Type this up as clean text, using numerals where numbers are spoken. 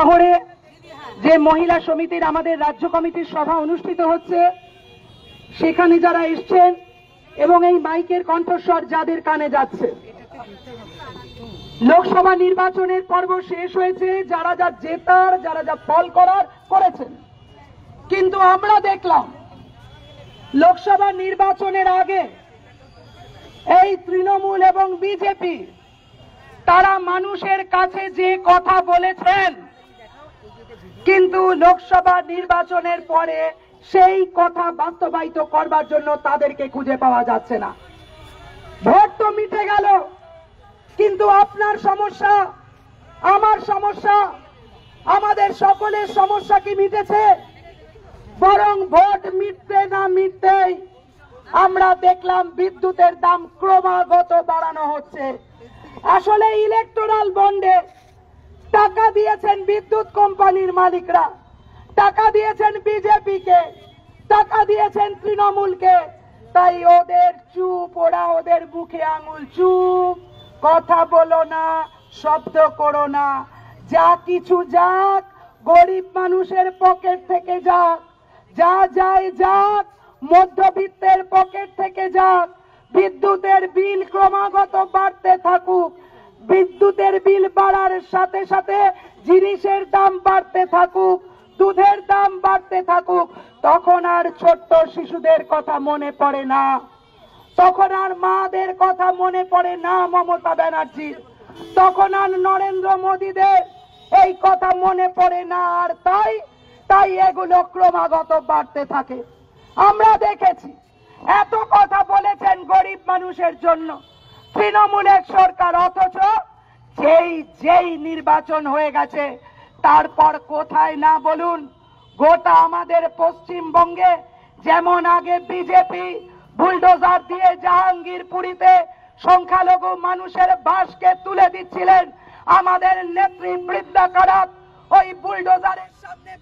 শহরে যে মহিলা সমিতির আমাদের রাজ্য কমিটির সভা অনুষ্ঠিত হচ্ছে, সেখানে যারা এসছেন এবং এই মাইকের কণ্ঠস্বর যাদের কানে যাচ্ছে, লোকসভা নির্বাচনের পর্ব শেষ হয়েছে, যারা যা জেতার, যারা যা ফল করার করেছেন, কিন্তু আমরা দেখলাম লোকসভা নির্বাচনের আগে এই তৃণমূল এবং বিজেপি তারা মানুষের কাছে যে কথা বলেছেন, কিন্তু লোকসভা নির্বাচনের পরে সেই কথা বাস্তবায়িত করবার জন্য তাদেরকে খুঁজে পাওয়া যাচ্ছে না। ভোট তো মিটে গেল, কিন্তু আপনার সমস্যা, আমার সমস্যা, আমাদের সকলের সমস্যা কি মিটেছে? বরং ভোট মিটতে না মিটতেই আমরা দেখলাম বিদ্যুতের দাম ক্রমাগত বাড়ানো হচ্ছে। আসলে ইলেকটোরাল বন্ডে টাকা দিয়েছেন বিদ্যুৎ কোম্পানির মালিকরা, টাকা দিয়েছেন বিজেপিকে, টাকা দিয়েছেন তৃণমূলকে, তাই ওদের চুপ, ওরা ওদের মুখে আঙুল, চুপ, কথা বলো না, শব্দ করো না, যা কিছু যাক গরিব মানুষের পকেট থেকে যাক, যা যায় যাক মধ্যবিত্তের পকেট থেকে যাক, বিদ্যুতের বিল ক্রমাগত বাড়তে থাকুক, বিদ্যুতের বিল বাড়ার সাথে সাথে জিনিসের দাম বাড়তে থাকুক, দুধের দাম বাড়তে থাকুক, তখন আর ছোট্ট শিশুদের কথা মনে পড়ে না, তখন আর মাদের কথা মনে পড়ে না মমতা ব্যানার্জির, তখন আর নরেন্দ্র মোদীদের এই কথা মনে পড়ে না, আর তাই এগুলো ক্রমাগত বাড়তে থাকে। আমরা দেখেছি এত কথা বলেছেন গরিব মানুষের জন্য তৃণমূলের সরকার, অথচ যেই নির্বাচন হয়ে গেছে তারপর কোথায় না বলুন, গোটা আমাদের পশ্চিমবঙ্গে যেমন আগে বিজেপি বুলডোজার দিয়ে জাহাঙ্গীরপুরীতে সংখ্যালঘু মানুষের বাসকে তুলে দিচ্ছিলেন, আমাদের নেত্রী বৃদ্ধা কারাত ওই বুলডোজারের সামনে